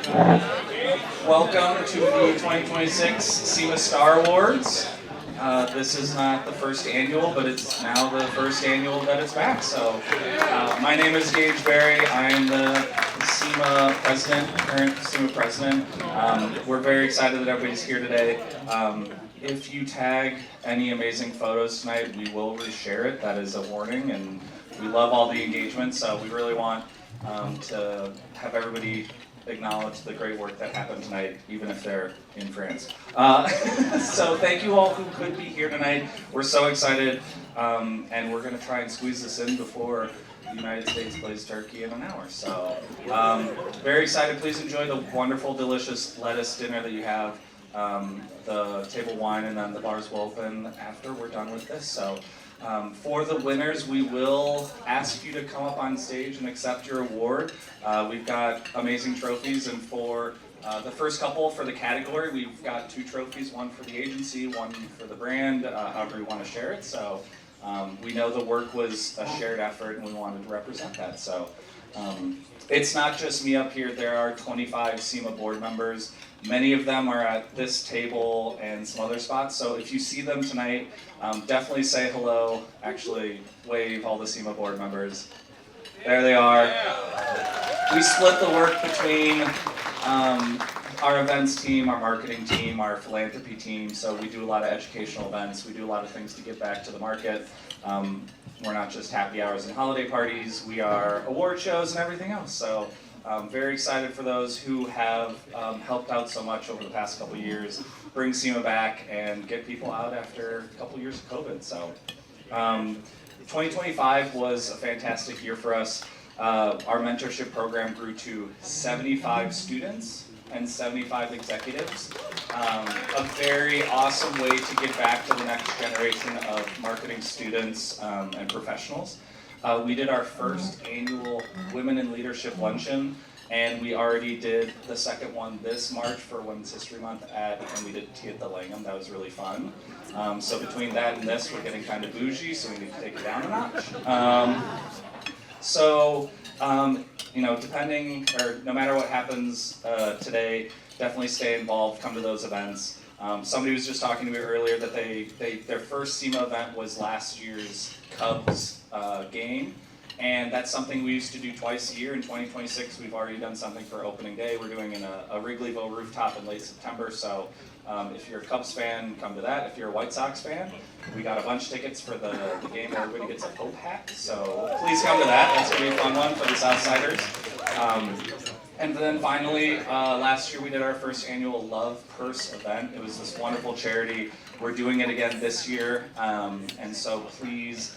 Welcome to the 2026 CIMA Star Awards. This is not the first annual, but it's now the first annual that it's back. So, my name is Gage Berry. I am the CIMA president, current CIMA president. We're very excited that everybody's here today. If you tag any amazing photos tonight, we will reshare it. That is a warning, and we love all the engagement. So we really want to have everybody acknowledge the great work that happened tonight, even if they're in France. So thank you all who could be here tonight. We're so excited, and we're going to try and squeeze this in before the United States plays Turkey in an hour. So very excited. Please enjoy the wonderful, delicious lettuce dinner that you have. The table wine, and then the bars will open after we're done with this. So for the winners, we will ask you to come up on stage and accept your award. We've got amazing trophies, and for the first couple for the category, we've got 2 trophies, one for the agency, one for the brand, however you want to share it. So we know the work was a shared effort, and we wanted to represent that. So it's not just me up here. There are 25 CIMA board members. Many of them are at this table and some other spots. So if you see them tonight, definitely say hello. Actually, wave all the CIMA board members. There they are. We split the work between our events team, our marketing team, our philanthropy team. So we do a lot of educational events. We do a lot of things to give back to the market. We're not just happy hours and holiday parties. We are award shows and everything else. So very excited for those who have helped out so much over the past couple years, bring CIMA back and get people out after a couple years of COVID. So 2025 was a fantastic year for us. Our mentorship program grew to 75 students and 75 executives. A very awesome way to give back to the next generation of marketing students and professionals. We did our first annual Women in Leadership Luncheon, and we already did the second one this March for Women's History Month, and we did tea at the Langham. That was really fun. So between that and this, we're getting kind of bougie, so we need to take it down a notch. You know, depending, or no matter what happens today, definitely stay involved, come to those events. Somebody was just talking to me earlier that their first CIMA event was last year's Cubs game, and that's something we used to do twice a year. In 2026, we've already done something for opening day. We're doing a Wrigleyville rooftop in late September, so if you're a Cubs fan, come to that. If you're a White Sox fan, we got a bunch of tickets for the game where everybody gets a Pope hat, so please come to that. That's going to be a fun one for the Southsiders. And then finally, last year we did our first annual Love Purse event. It was this wonderful charity. We're doing it again this year, and so please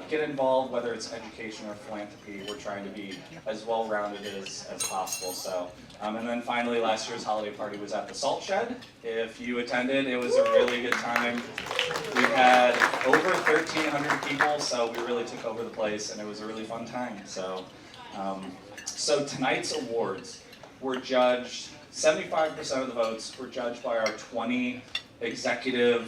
get involved, whether it's education or philanthropy. We're trying to be as well-rounded as possible. So, and then finally, last year's holiday party was at the Salt Shed. If you attended, it was a really good time. We had over 1,300 people, so we really took over the place, and it was a really fun time. So, so tonight's awards were judged. 75% of the votes were judged by our 20 executive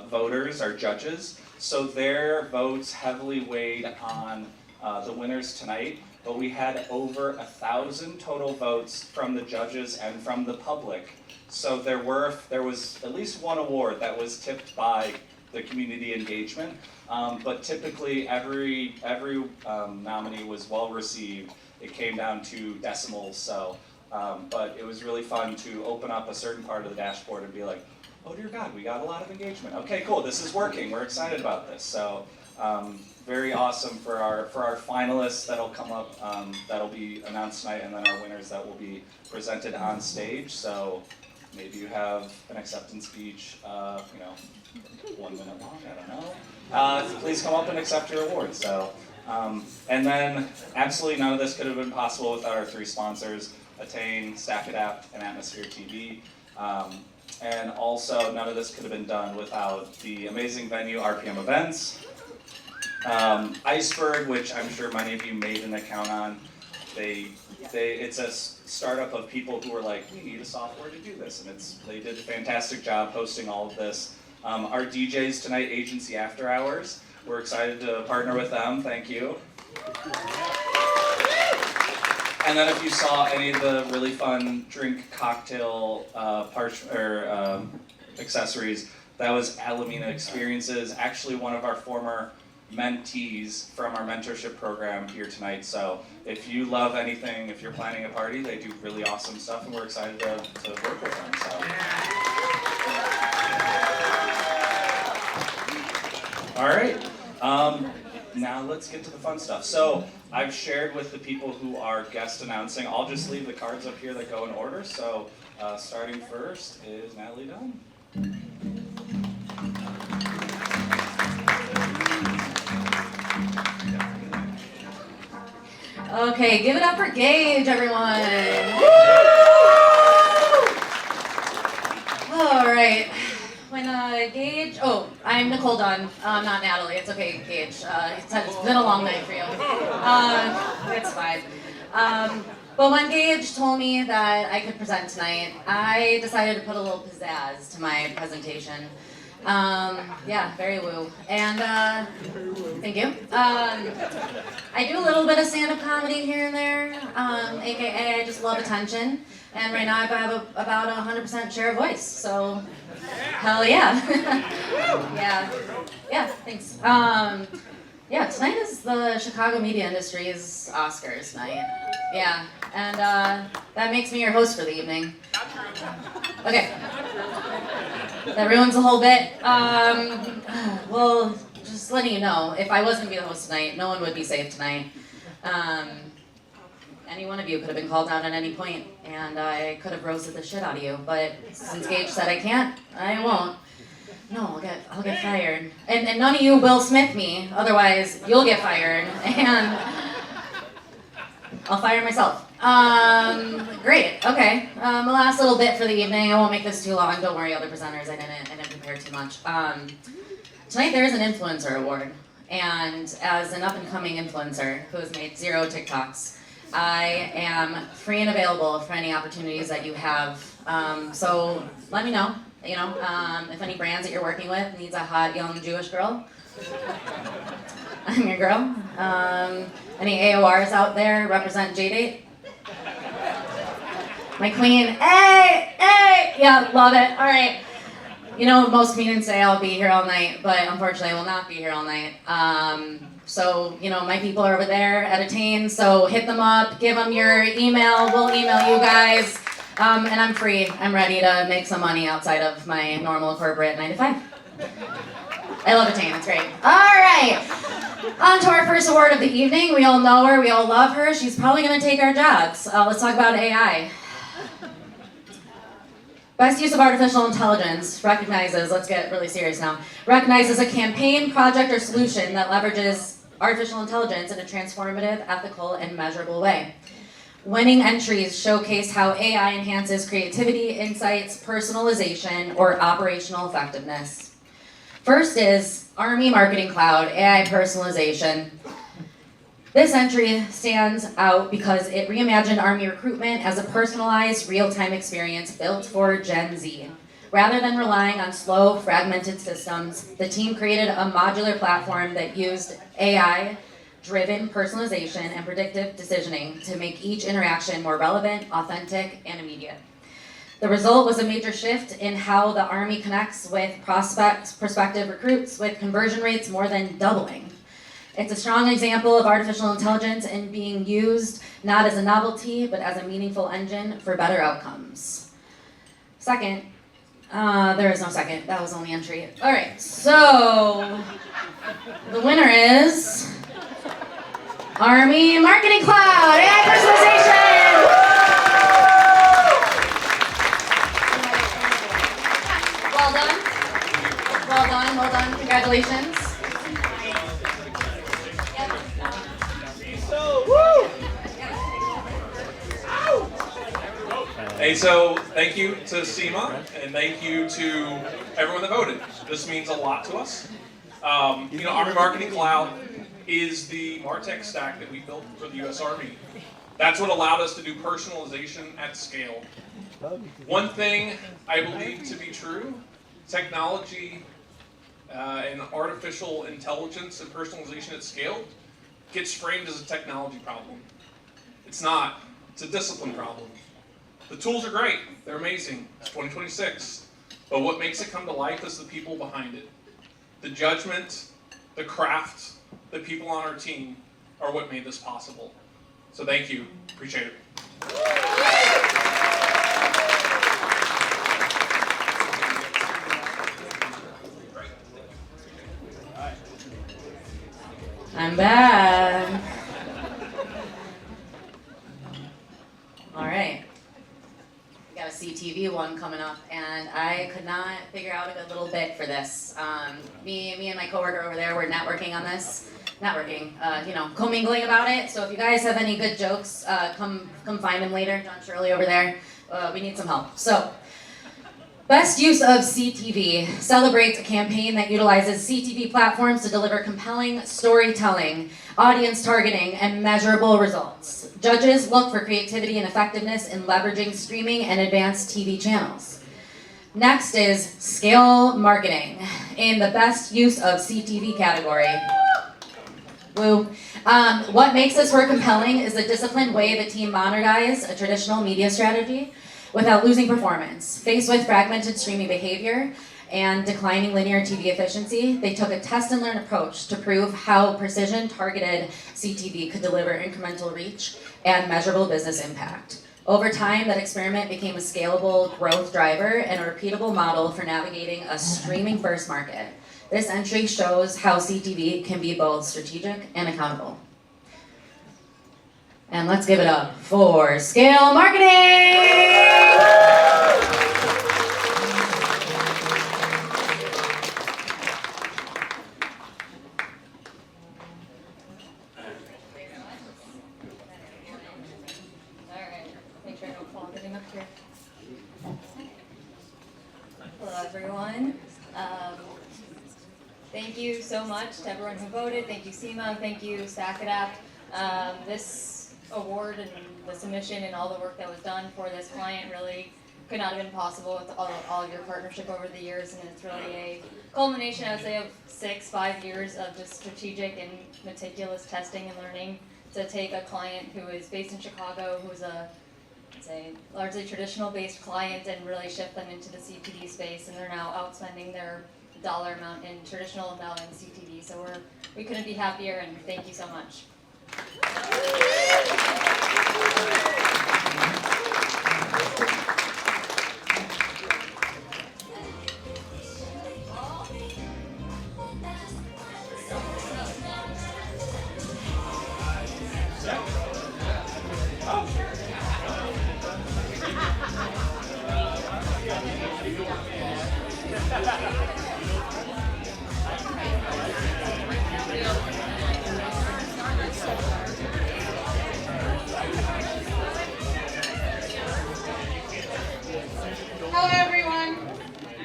voters, our judges. So their votes heavily weighed on the winners tonight, but we had over 1,000 total votes from the judges and from the public. So there was at least one award that was tipped by the community engagement, but typically every nominee was well received. It came down to decimals, so but it was really fun to open up a certain part of the dashboard and be like, oh dear God, we got a lot of engagement. Okay, cool, this is working. We're excited about this. So very awesome for our finalists that'll come up, that'll be announced tonight, and then our winners that will be presented on stage. So maybe you have an acceptance speech, 1 minute long, I don't know. Please come up and accept your award. So, and then absolutely none of this could have been possible without our 3 sponsors, Attain, Stack Adapt, and Atmosphere TV. And also, none of this could have been done without the amazing venue, RPM Events, Iceberg, which I'm sure many of you made an account on. It's a startup of people who were like, we need a software to do this, and they did a fantastic job hosting all of this. Our DJs tonight, Agency After Hours, we're excited to partner with them. Thank you. And then if you saw any of the really fun drink cocktail accessories, that was Alameda Experiences, actually one of our former mentees from our mentorship program here tonight. So if you love anything, if you're planning a party, they do really awesome stuff, and we're excited to work with them. So. All right. Now let's get to the fun stuff. So I've shared with the people who are guest announcing. I'll just leave the cards up here that go in order. So starting first is Natalie Dunn. Okay, give it up for Gage, everyone. All right. When Gage, I'm Nicole Dunn, not Natalie. It's okay, Gage. It's been a long night for you. It's fine. But when Gage told me that I could present tonight, I decided to put a little pizzazz to my presentation. Yeah, very woo. And, thank you. I do a little bit of stand-up comedy here and there, aka I just love attention. And right now I have about 100% share of voice, so hell yeah. Yeah, thanks. Yeah, tonight is the Chicago media industry's Oscars night. Yeah, and that makes me your host for the evening. Okay. That ruins the whole bit. Well, just letting you know, if I was going to be the host tonight, no one would be safe tonight. Any one of you could have been called out at any point, and I could have roasted the shit out of you. But since Gage said I can't, I won't. No, I'll get fired. And none of you Will Smith me, otherwise you'll get fired, and I'll fire myself. Great, okay. The last little bit for the evening, I won't make this too long, don't worry other presenters, I didn't prepare too much. Tonight there is an influencer award, and as an up-and-coming influencer who has made 0 TikToks, I am free and available for any opportunities that you have. So let me know, if any brands that you're working with needs a hot young Jewish girl. I'm your girl. Any AORs out there represent JDate? My queen, hey, yeah, love it, all right. Most comedians say I'll be here all night, but unfortunately I will not be here all night. So, my people are over there at Attain, so hit them up, give them your email, we'll email you guys. And I'm free, I'm ready to make some money outside of my normal corporate 9 to 5. I love Attain, it's great. All right, on to our first award of the evening. We all know her, we all love her. She's probably gonna take our jobs. Let's talk about AI. Best use of artificial intelligence recognizes, let's get really serious now, recognizes a campaign, project, or solution that leverages artificial intelligence in a transformative, ethical, and measurable way. Winning entries showcase how AI enhances creativity, insights, personalization, or operational effectiveness. First is Army Marketing Cloud, AI personalization. This entry stands out because it reimagined Army recruitment as a personalized, real-time experience built for Gen Z. Rather than relying on slow, fragmented systems, the team created a modular platform that used AI-driven personalization and predictive decisioning to make each interaction more relevant, authentic, and immediate. The result was a major shift in how the Army connects with prospective recruits, with conversion rates more than doubling. It's a strong example of artificial intelligence and being used not as a novelty, but as a meaningful engine for better outcomes. Second, there is no second, that was only entry. All right, so the winner is Army Marketing Cloud, AI personalization. Well done, congratulations. Hey, so thank you to CIMA, and thank you to everyone that voted. This means a lot to us. Army Marketing Cloud is the MarTech stack that we built for the U.S. Army. That's what allowed us to do personalization at scale. One thing I believe to be true, technology and artificial intelligence and personalization at scale gets framed as a technology problem. It's not. It's a discipline problem. The tools are great, they're amazing, it's 2026. But what makes it come to life is the people behind it. The judgment, the craft, the people on our team are what made this possible. So thank you, appreciate it. I'm back. All right. We got a CTV one coming up, and I could not figure out a good little bit for this. Me and my coworker over there were networking on this. Commingling about it. So if you guys have any good jokes, come find them later. John Shirley over there. We need some help. So, best use of CTV celebrates a campaign that utilizes CTV platforms to deliver compelling storytelling, audience targeting, and measurable results. Judges look for creativity and effectiveness in leveraging streaming and advanced TV channels. Next is scale marketing in the best use of CTV category. Woo. What makes this work compelling is the disciplined way the team modernized a traditional media strategy without losing performance. Faced with fragmented streaming behavior and declining linear TV efficiency, they took a test and learn approach to prove how precision targeted CTV could deliver incremental reach and measurable business impact. Over time, that experiment became a scalable growth driver and a repeatable model for navigating a streaming-first market. This entry shows how CTV can be both strategic and accountable. And let's give it up for scale marketing! Hello, everyone. Thank you so much to everyone who voted. Thank you, CIMA. Thank you, StackItApp. This award and the submission and all the work that was done for this client really could not have been possible with all of your partnership over the years, and it's really a culmination, I would say, of 5 years of just strategic and meticulous testing and learning to take a client who is based in Chicago, who's a largely traditional-based client, and really shift them into the CTV space, and they're now outspending their dollar amount in traditional and now in CTV. So we couldn't be happier, and thank you so much. Hello everyone,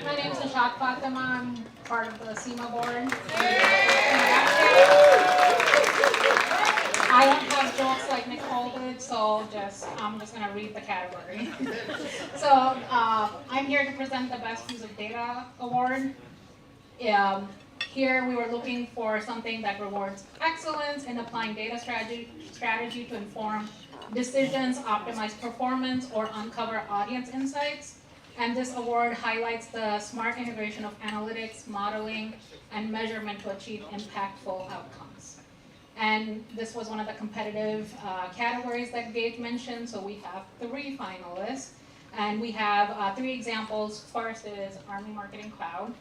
my name is Nishat Fatima. I'm part of the CIMA board. I don't have jokes like Nicole did, so I'm just gonna read the category. So I'm here to present the Best Use of Data Award. Here we were looking for something that rewards excellence in applying data strategy to inform decisions, optimize performance, or uncover audience insights. And this award highlights the smart integration of analytics, modeling, and measurement to achieve impactful outcomes. And this was one of the competitive categories that Gage mentioned, so we have 3 finalists. And we have 3 examples. First is Army Marketing Cloud,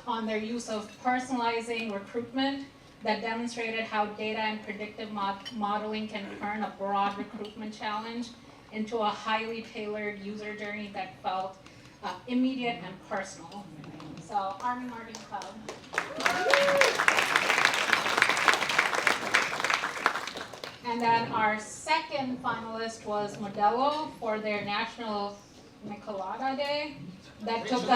on their use of personalizing recruitment that demonstrated how data and predictive modeling can turn a broad recruitment challenge into a highly tailored user journey that felt immediate and personal. So, Army Marketing Cloud. And then our second finalist was Modelo for their National Michelada Day. That took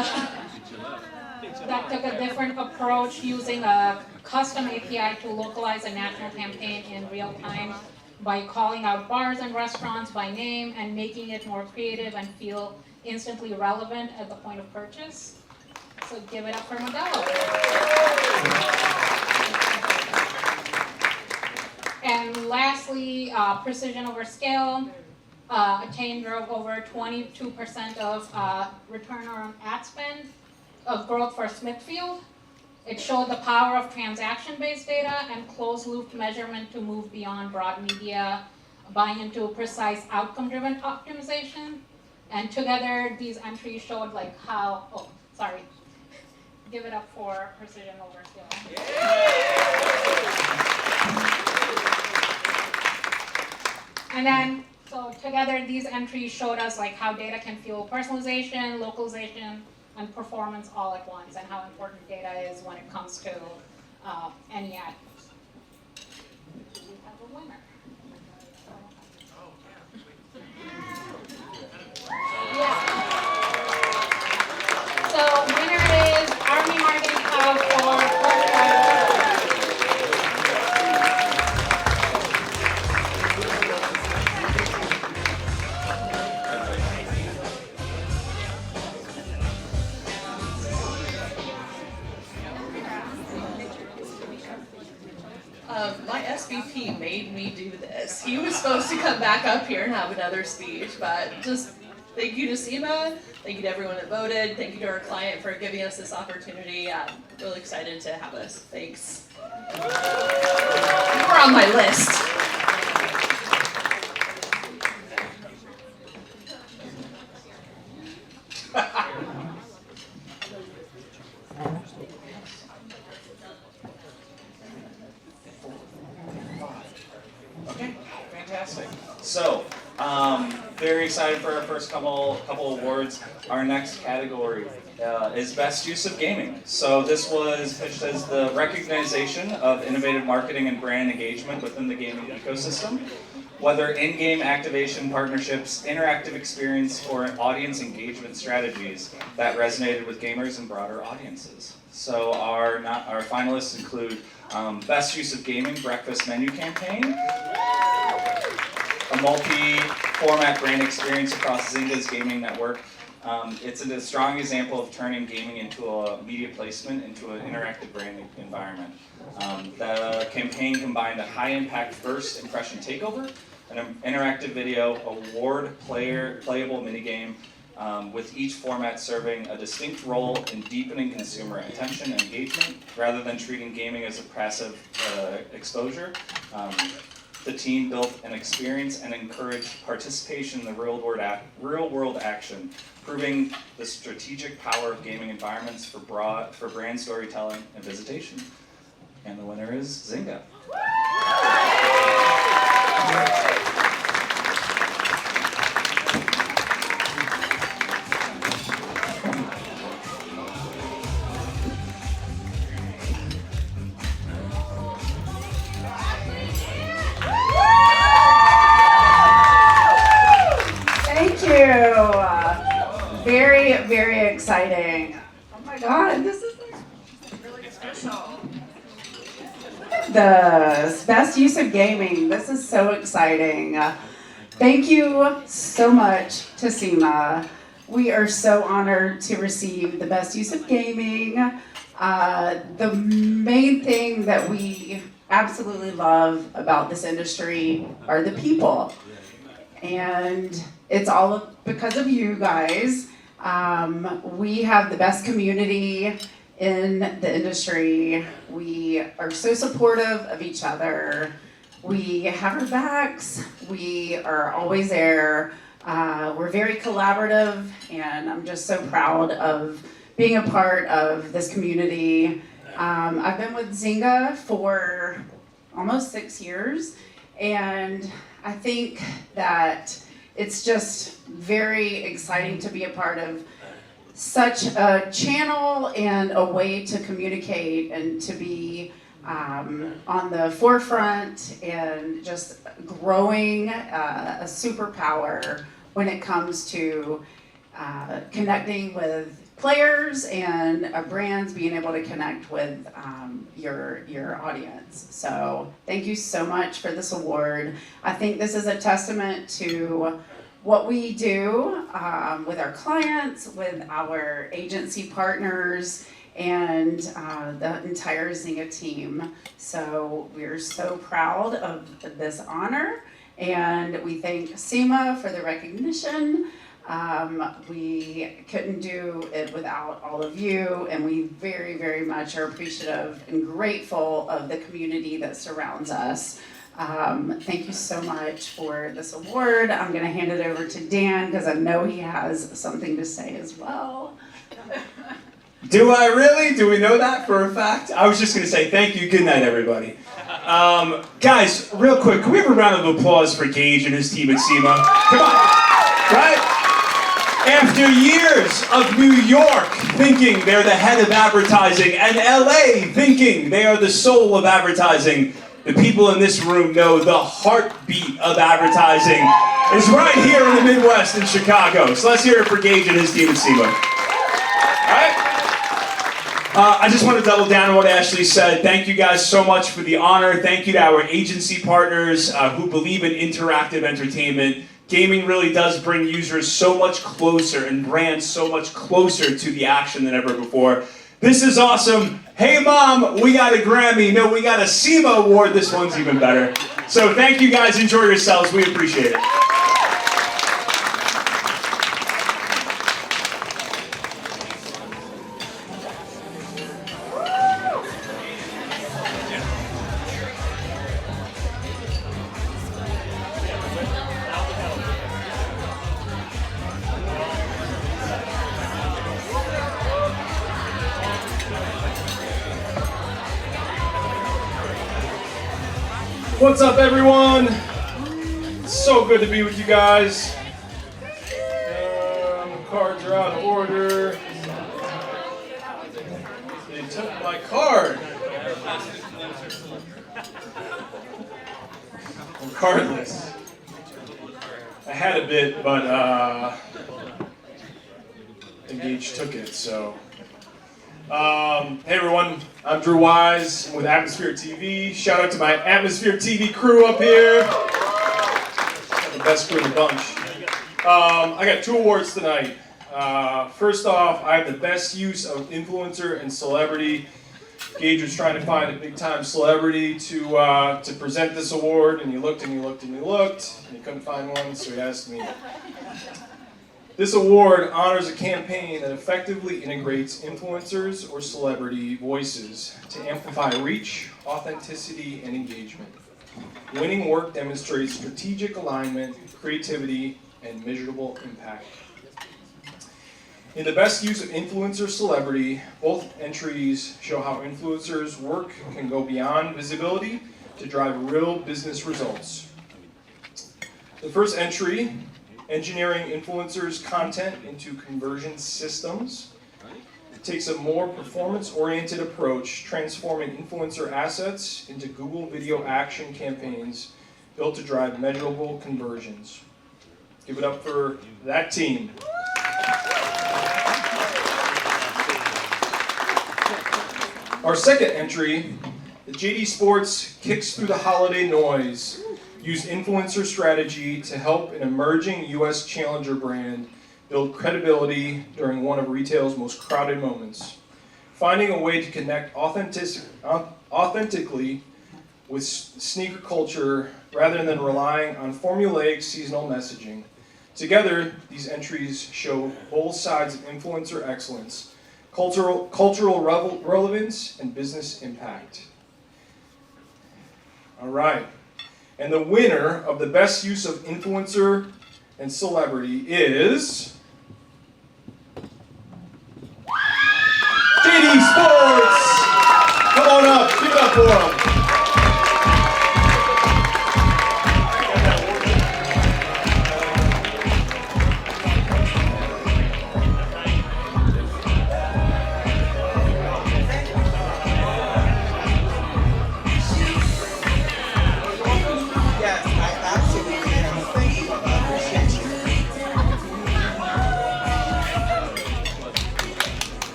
a different approach, using a custom API to localize a national campaign in real time by calling out bars and restaurants by name and making it more creative and feel instantly relevant at the point of purchase. So give it up for Modelo. And lastly, precision over scale. Attain drove over 22% of return on ad spend of growth for Smithfield. It showed the power of transaction-based data and closed-loop measurement to move beyond broad media, buying into precise outcome-driven optimization. And together, these entries showed like how, oh, sorry. Give it up for precision over scale. And then, so together, these entries showed us like how data can fuel personalization, localization, and performance all at once, and how important data is when it comes to any ad. Do we have a winner? Yeah. So winner is Army Marketing Cloud for my SVP made me do this. He was supposed to come back up here and have another speech, but just thank you to CIMA, thank you to everyone that voted, thank you to our client for giving us this opportunity. I'm really excited to have this. Thanks. You're on my list. Okay, fantastic. So, very excited for our first couple awards. Our next category is Best Use of Gaming. So this was pitched as the recognition of innovative marketing and brand engagement within the gaming ecosystem. Whether in-game activation partnerships, interactive experience, or audience engagement strategies that resonated with gamers and broader audiences. So our finalists include Best Use of Gaming Breakfast Menu Campaign, a multi-format brand experience across Zynga's gaming network. It's a strong example of turning gaming into a media placement into an interactive brand environment. The campaign combined a high-impact first impression takeover, an interactive video, playable minigame, with each format serving a distinct role in deepening consumer attention and engagement, rather than treating gaming as a passive exposure. The team built an experience and encouraged participation in the real-world action, proving the strategic power of gaming environments for brand storytelling and visitation. And the winner is Zynga. Thank you. Very, very exciting. Oh my God, this is really special. The best use of gaming. This is so exciting. Thank you so much to CIMA. We are so honored to receive the best use of gaming. The main thing that we absolutely love about this industry are the people. And it's all because of you guys. We have the best community in the industry. We are so supportive of each other. We have our backs. We are always there. We're very collaborative, and I'm just so proud of being a part of this community. I've been with Zynga for almost 6 years, and I think that it's just very exciting to be a part of such a channel and a way to communicate and to be on the forefront and just growing a superpower when it comes to connecting with players and brands being able to connect with your audience. So thank you so much for this award. I think this is a testament to what we do with our clients, with our agency partners, and the entire Zynga team. So we're so proud of this honor, and we thank CIMA for the recognition. We couldn't do it without all of you, and we very, very much are appreciative and grateful of the community that surrounds us. Thank you so much for this award. I'm gonna hand it over to Dan because I know he has something to say as well. Do I really? Do we know that for a fact? I was just gonna say thank you, good night everybody. Guys, real quick, can we have a round of applause for Gage and his team at CIMA? Come on, right? After years of New York thinking they're the head of advertising and LA thinking they are the soul of advertising, the people in this room know the heartbeat of advertising is right here in the Midwest in Chicago. So let's hear it for Gage and his team at CIMA. All right? I just want to double down on what Ashley said. Thank you guys so much for the honor. Thank you to our agency partners who believe in interactive entertainment. Gaming really does bring users so much closer and brands so much closer to the action than ever before. This is awesome. Hey mom, we got a Grammy. No, we got a CIMA award. This one's even better. So thank you guys. Enjoy yourselves. We appreciate it. What's up, everyone? It's so good to be with you guys. Cards are out of order. They took my card. Regardless, I had a bit, but Engage took it, so. Hey everyone, I'm Drew Wise, I'm with Atmosphere TV. Shout out to my Atmosphere TV crew up here. The best crew in the bunch. I got 2 awards tonight. First off, I have the best use of influencer and celebrity. Gage was trying to find a big time celebrity to present this award, and he looked and he looked and he looked, and he couldn't find one, so he asked me. This award honors a campaign that effectively integrates influencers or celebrity voices to amplify reach, authenticity, and engagement. Winning work demonstrates strategic alignment, creativity, and measurable impact. In the best use of influencer celebrity, both entries show how influencers' work can go beyond visibility to drive real business results. The first entry, engineering influencers' content into conversion systems, takes a more performance-oriented approach, transforming influencer assets into Google Video Action campaigns built to drive measurable conversions. Give it up for that team. Our second entry, the JD Sports Kicks Through the Holiday Noise, used influencer strategy to help an emerging U.S. challenger brand build credibility during one of retail's most crowded moments. Finding a way to connect authentically with sneaker culture rather than relying on formulaic seasonal messaging. Together, these entries show both sides of influencer excellence, cultural relevance, and business impact. All right. And the winner of the best use of influencer and celebrity is JD Sports! Come on up, give it up for them.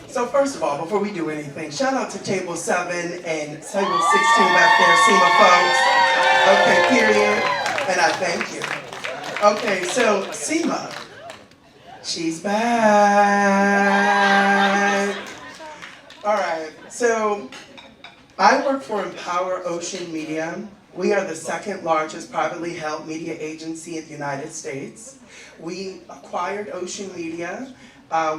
So first of all, before we do anything, shout out to Table 7 and Table 16 back there, CIMA folks. Okay, period. And I thank you. Okay, so CIMA, She's back. All right, so I work for Empower Ocean Media. We are the second largest privately held media agency in the United States. We acquired Ocean Media.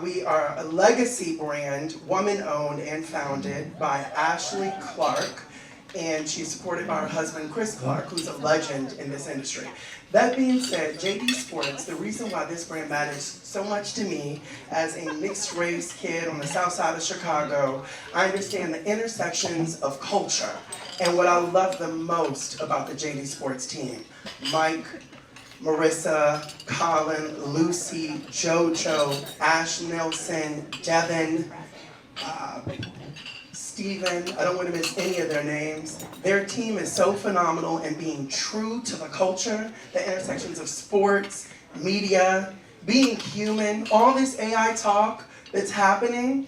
We are a legacy brand, woman-owned and founded by Ashley Clark, and she's supported by her husband, Chris Clark, who's a legend in this industry. That being said, JD Sports, the reason why this brand matters so much to me as a mixed race kid on the south side of Chicago, I understand the intersections of culture. And what I love the most about the JD Sports team, Mike, Marissa, Colin, Lucy, JoJo, Ash Nelson, Devin, Steven, I don't want to miss any of their names. Their team is so phenomenal in being true to the culture, the intersections of sports, media, being human, all this AI talk that's happening,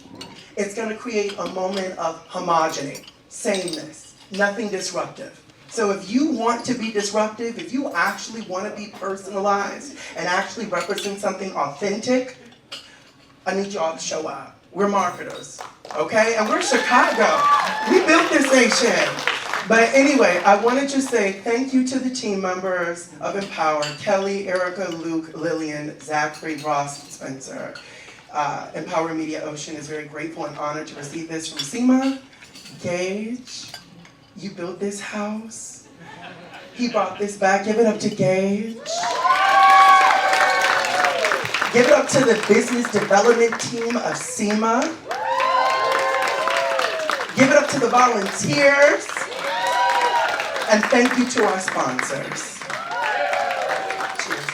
it's going to create a moment of homogeny, sameness, nothing disruptive. So if you want to be disruptive, if you actually want to be personalized and actually represent something authentic, I need y'all to show up. We're marketers, okay? And we're Chicago. We built this nation. But anyway, I want to just say thank you to the team members of Empower, Kelly, Erica, Luke, Lillian, Zachary, Ross, and Spencer. Empower Media Ocean is very grateful and honored to receive this from CIMA. Gage, you built this house. He brought this back. Give it up to Gage. Give it up to the business development team of CIMA. Give it up to the volunteers. And thank you to our sponsors. Cheers.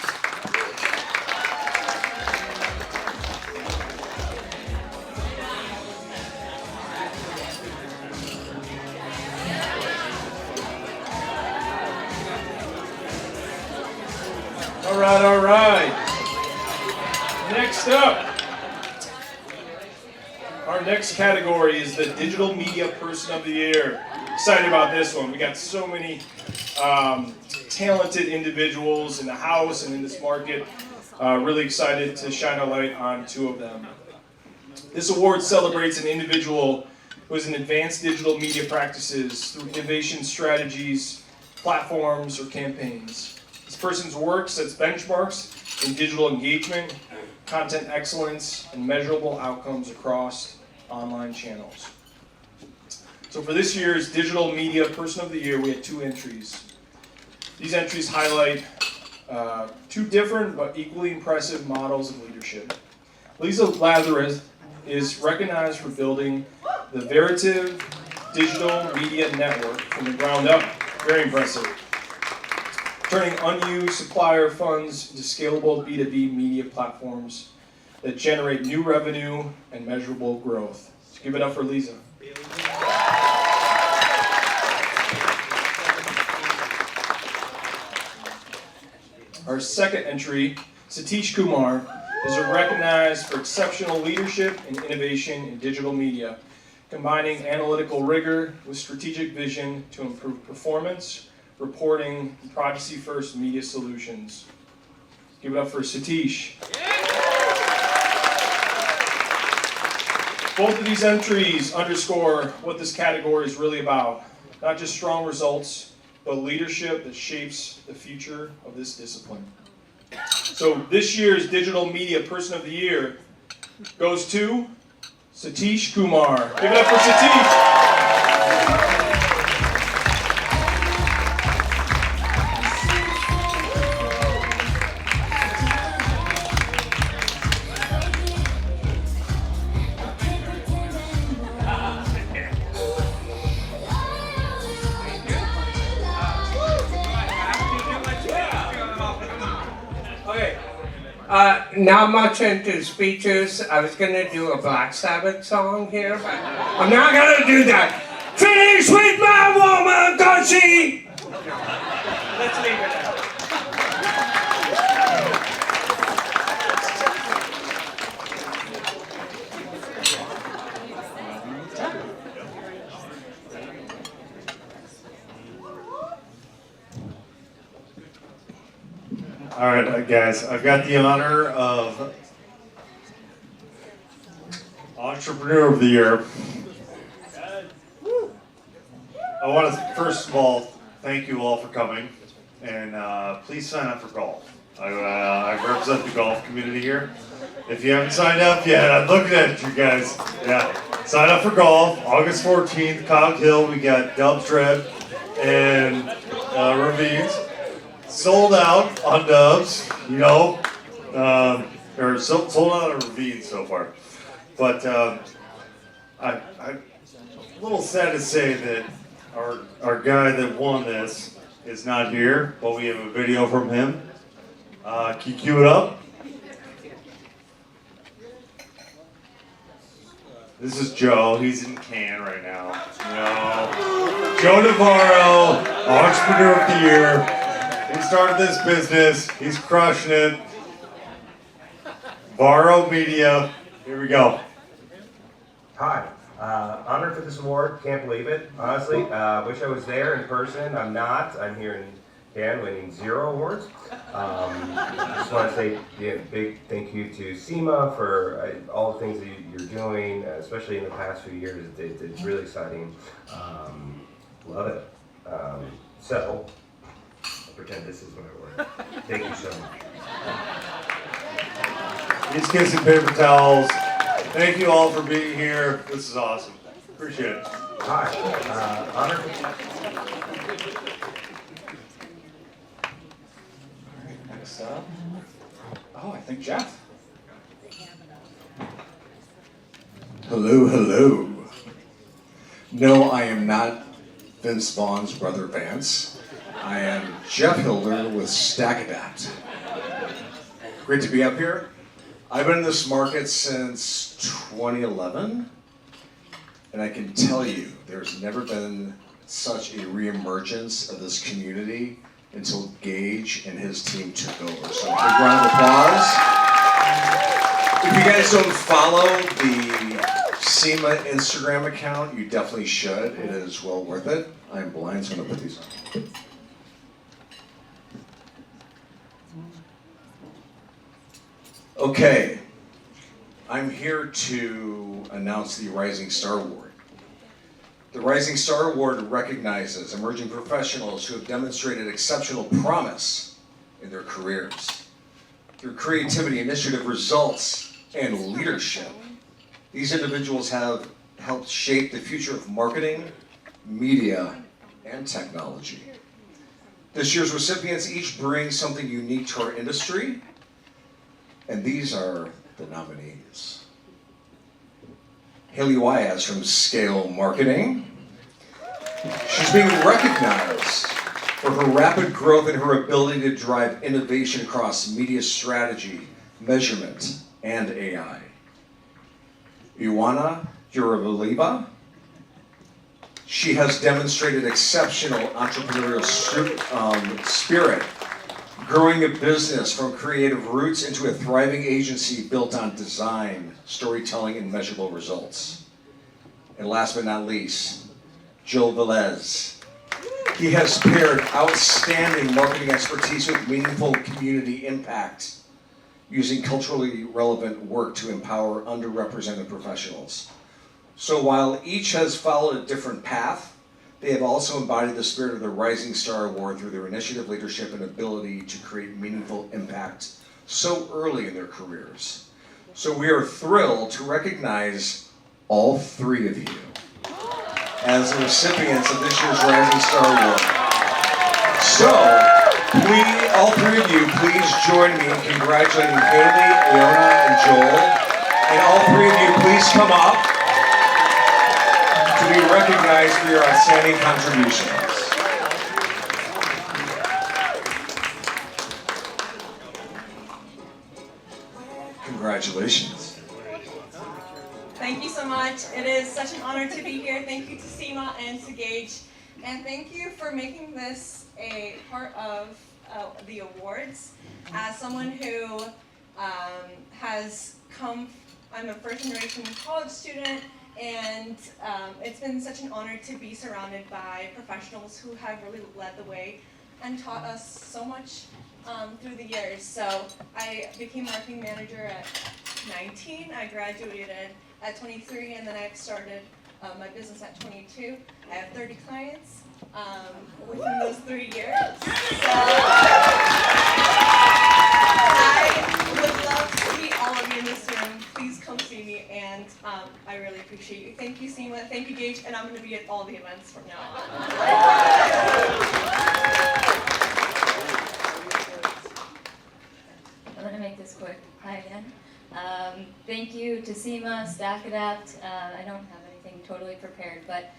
All right, all right. Next up, our next category is the Digital Media Person of the Year. Excited about this one. We got so many talented individuals in the house and in this market. Really excited to shine a light on two of them. This award celebrates an individual who has an advanced digital media practices through innovation strategies, platforms, or campaigns. This person's work sets benchmarks in digital engagement, content excellence, and measurable outcomes across online channels. So for this year's Digital Media Person of the Year, we had two entries. These entries highlight two different but equally impressive models of leadership. Lisa Lazarus is recognized for building the Veritiv Digital Media Network from the ground up. Very impressive. Turning unused supplier funds into scalable B2B media platforms that generate new revenue and measurable growth. So give it up for Lisa. Our second entry, Satish Kumar, is recognized for exceptional leadership and innovation in digital media, combining analytical rigor with strategic vision to improve performance, reporting, and privacy-first media solutions. Give it up for Satish. Both of these entries underscore what this category is really about. Not just strong results, but leadership that shapes the future of this discipline. So this year's Digital Media Person of the Year goes to Satish Kumar. Give it up for Satish. Not much into speeches. I was gonna do a Black Sabbath song here, but I'm not gonna do that. Finish with my woman, 'cause she... Let's leave it at All right, guys, I've got the honor of Entrepreneur of the Year. I want to, first of all, thank you all for coming, and please sign up for golf. I represent the golf community here. If you haven't signed up yet, I'm looking at you guys. Yeah, sign up for golf, August 14th, Cog Hill. We got Dubs Red and Ravines. Sold out on Dubs, you know, or sold out on Ravines so far. But I'm a little sad to say that our guy that won this is not here, but we have a video from him. Can you cue it up? This is Joe. He's in Cannes right now. You know, Joe Navarro, Entrepreneur of the Year. He started this business. He's crushing it. Varro Media. Here we go. Hi, honored for this award, can't believe it, honestly. Wish I was there in person, I'm not. I'm here in Cannes winning 0 awards. Just want to say a big thank you to CIMA for all the things that you're doing, especially in the past few years. It's really exciting. Love it. So, I'll pretend this is what I work. Thank you so much. He's kissing paper towels. Thank you all for being here. This is awesome. Appreciate it. Hi, honored. Next up. Oh, I think Jeff. Hello, hello. No, I am not Vince Vaughn's brother Vance. I am Jeff Hilder with StackAdapt. Great to be up here. I've been in this market since 2011, and I can tell you there's never been such a reemergence of this community until Gage and his team took over. So a big round of applause. If you guys don't follow the CIMA Instagram account, you definitely should. It is well worth it. I'm blind, so I'm gonna put these on. Okay, I'm here to announce the Rising Star Award. The Rising Star Award recognizes emerging professionals who have demonstrated exceptional promise in their careers. Through creativity, initiative, results, and leadership, these individuals have helped shape the future of marketing, media, and technology. This year's recipients each bring something unique to our industry, and these are the nominees. Haley Wyaz from Scale Marketing. She's being recognized for her rapid growth and her ability to drive innovation across media strategy, measurement, and AI. Ioana Jurabaliba. She has demonstrated exceptional entrepreneurial spirit, growing a business from creative roots into a thriving agency built on design, storytelling, and measurable results. And last but not least, Joel Velez. He has paired outstanding marketing expertise with meaningful community impact, using culturally relevant work to empower underrepresented professionals. So while each has followed a different path, they have also embodied the spirit of the Rising Star Award through their initiative, leadership, and ability to create meaningful impact so early in their careers. So we are thrilled to recognize all 3 of you as the recipients of this year's Rising Star Award. So, all 3 of you, please join me in congratulating Haley, Ioana, and Joel. And all 3 of you, please come up to be recognized for your outstanding contributions. Congratulations. Thank you so much. It is such an honor to be here. Thank you to CIMA and to Gage. And thank you for making this a part of the awards. As someone who has come, I'm a first generation college student, and it's been such an honor to be surrounded by professionals who have really led the way and taught us so much through the years. So I became marketing manager at 19. I graduated at 23, and then I've started my business at 22. I have 30 clients within those 3 years. So I would love to meet all of you in this room. Please come see me, and I really appreciate you. Thank you, CIMA. Thank you, Gage, and I'm going to be at all the events from now on. I'm gonna make this quick. Hi again. Thank you to CIMA, StackAdapt. I don't have anything totally prepared, but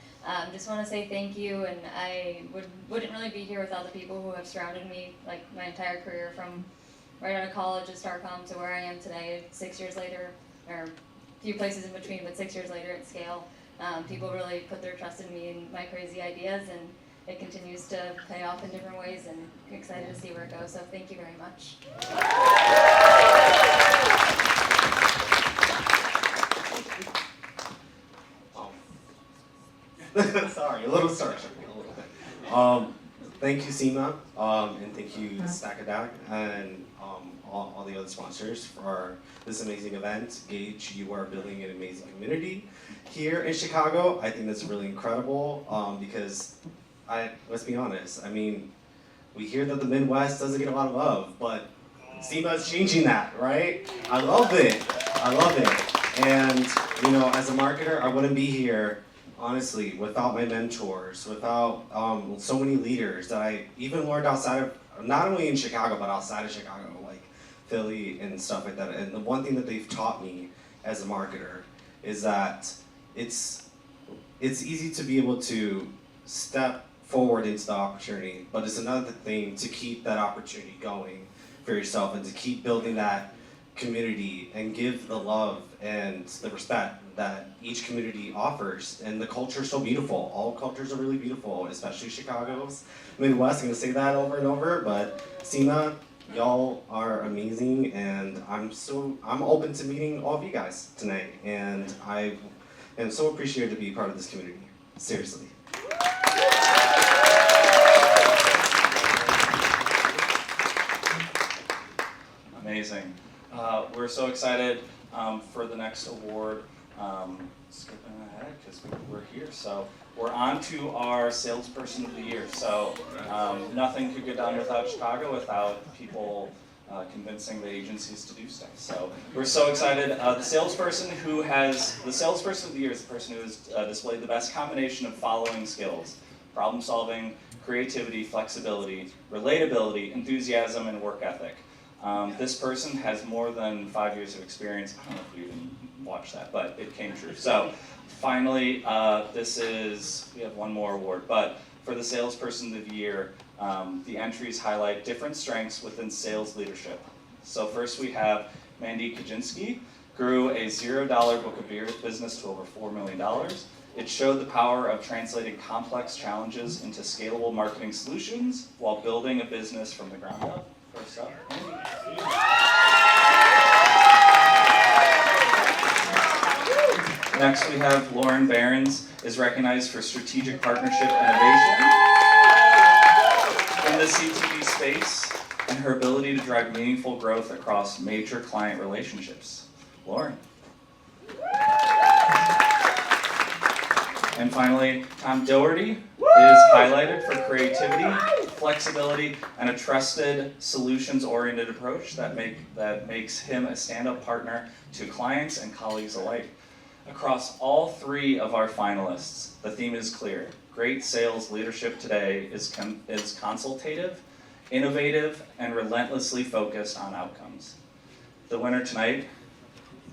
just want to say thank you. And I wouldn't really be here without the people who have surrounded me, like my entire career, from right out of college at Starcom to where I am today, 6 years later, or a few places in between, but 6 years later at Scale. People really put their trust in me and my crazy ideas, and it continues to pay off in different ways, and I'm excited to see where it goes. So thank you very much. Sorry, a little starstruck, a little bit. Thank you, CIMA, and thank you, StackAdapt, and all the other sponsors for this amazing event. Gage, you are building an amazing community here in Chicago. I think that's really incredible because let's be honest, I mean, we hear that the Midwest doesn't get a lot of love, but CIMA is changing that, right? I love it. I love it. And, you know, as a marketer, I wouldn't be here, honestly, without my mentors, without so many leaders that I even learned outside of, not only in Chicago, but outside of Chicago, like Philly and stuff like that. And the one thing that they've taught me as a marketer is that it's easy to be able to step forward into the opportunity, but it's another thing to keep that opportunity going for yourself and to keep building that community and give the love and the respect that each community offers. And the culture is so beautiful. All cultures are really beautiful, especially Chicago's, Midwest. I'm gonna say that over and over, but CIMA, y'all are amazing, and I'm open to meeting all of you guys tonight, and I am so appreciated to be part of this community. Seriously. Amazing. We're so excited for the next award. Skipping ahead because we're here. So we're on to our Salesperson of the Year. So nothing could get done without Chicago, without people convincing the agencies to do stuff. So we're so excited. The Salesperson of the Year is the person who has displayed the best combination of following skills: problem solving, creativity, flexibility, relatability, enthusiasm, and work ethic. This person has more than 5 years of experience. I don't know if you even watched that, but it came true. So finally, we have one more award, but for the Salesperson of the Year, the entries highlight different strengths within sales leadership. So first we have Mandy Kaczynski, grew a $0 book of business to over $4 million. It showed the power of translating complex challenges into scalable marketing solutions while building a business from the ground up. First up, next we have Lauren Behrens, is recognized for strategic partnership innovation in the CTV space and her ability to drive meaningful growth across major client relationships. Lauren. And finally, Tom Doherty is highlighted for creativity, flexibility, and a trusted, solutions-oriented approach that makes him a stand-up partner to clients and colleagues alike. Across all three of our finalists, the theme is clear. Great sales leadership today is consultative, innovative, and relentlessly focused on outcomes. The winner tonight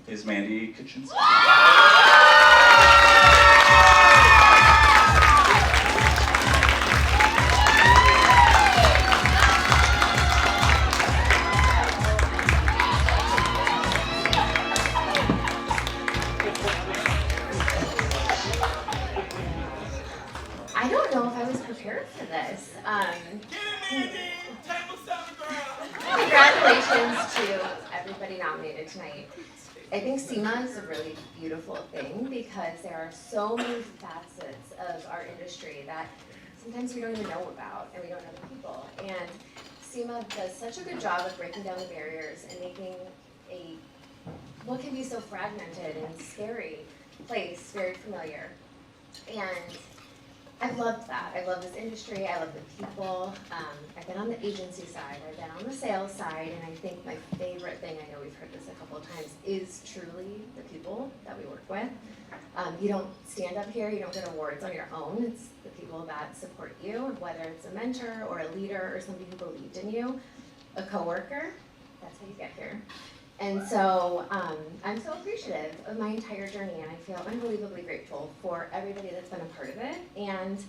is Mandy Kaczynski. I don't know if I was prepared for this. Congratulations to everybody nominated tonight. I think CIMA is a really beautiful thing because there are so many facets of our industry that sometimes we don't even know about and we don't know the people. And CIMA does such a good job of breaking down the barriers and making a what can be so fragmented and scary place, very familiar. And I've loved that. I love this industry, I love the people. I've been on the agency side, I've been on the sales side, and I think my favorite thing, I know we've heard this a couple of times, is truly the people that we work with. You don't stand up here, you don't get awards on your own. It's the people that support you, whether it's a mentor or a leader or somebody who believed in you, a coworker, that's how you get here. And so I'm so appreciative of my entire journey, and I feel unbelievably grateful for everybody that's been a part of it. And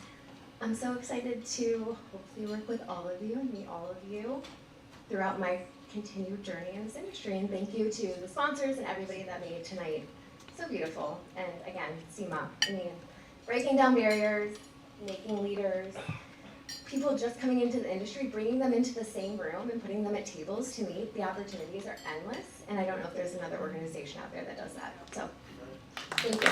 I'm so excited to hopefully work with all of you and meet all of you throughout my continued journey in this industry. And thank you to the sponsors and everybody that made tonight so beautiful. And again, CIMA, I mean, breaking down barriers, making leaders, people just coming into the industry, bringing them into the same room and putting them at tables to meet. The opportunities are endless, and I don't know if there's another organization out there that does that. So, thank you.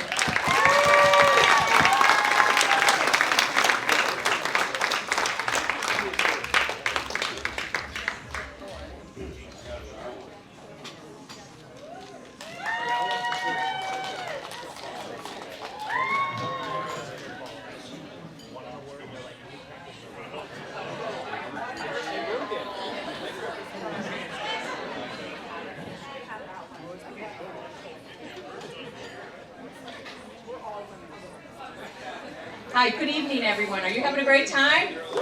Hi, good evening, everyone. Are you having a great time? We're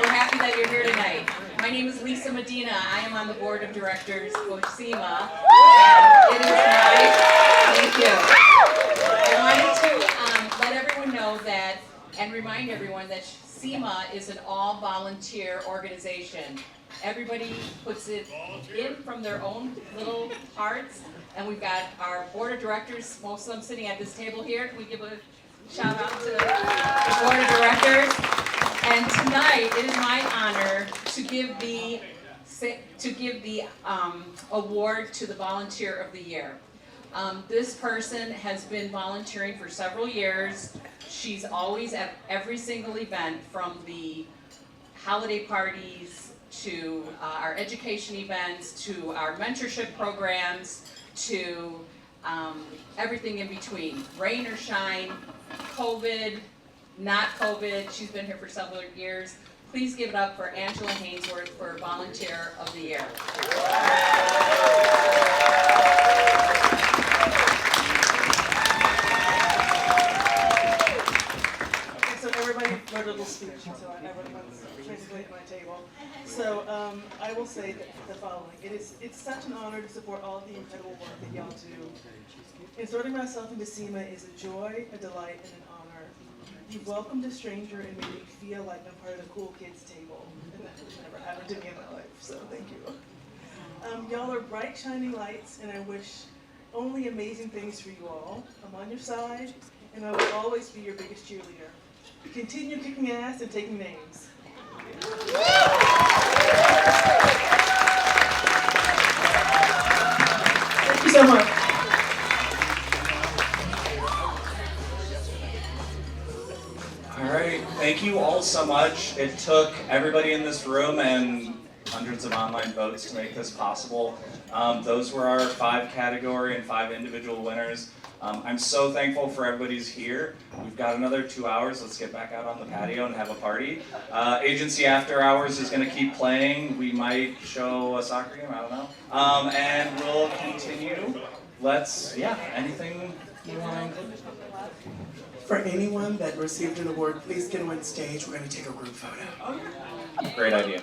happy that you're here tonight. My name is Lisa Medina. I am on the board of directors for CIMA. And it is thank you. I wanted to let everyone know that, and remind everyone that CIMA is an all-volunteer organization. Everybody puts it in from their own little hearts, and we've got our board of directors, most of them sitting at this table here. Can we give a shout out to the board of directors? And tonight, it is my honor to give the award to the Volunteer of the Year. This person has been volunteering for several years. She's always at every single event, from the holiday parties to our education events, to our mentorship programs, to everything in between, rain or shine, COVID, not COVID. She's been here for several years. Please give it up for Angela Hainsworth for Volunteer of the Year. Okay, so everybody wrote a little speech, so everyone's translating at my table. So I will say the following. It's such an honor to support all of the incredible work that y'all do. Inserting myself into CIMA is a joy, a delight, and an honor. You've welcomed a stranger and made me feel like I'm part of the cool kids table. And that has never happened to me in my life, so thank you. Y'all are bright, shining lights, and I wish only amazing things for you all. I'm on your side, and I will always be your biggest cheerleader. Continue kicking ass and taking names. Thank you so much. All right, thank you all so much. It took everybody in this room and hundreds of online votes to make this possible. Those were our 5 category and 5 individual winners. I'm so thankful for everybody's here. We've got another 2 hours. Let's get back out on the patio and have a party. Agency After Hours is going to keep playing. We might show a soccer game, I don't know. And we'll continue. Anything you want to include? For anyone that received an award, please get on stage. We're going to take a group photo. Great idea.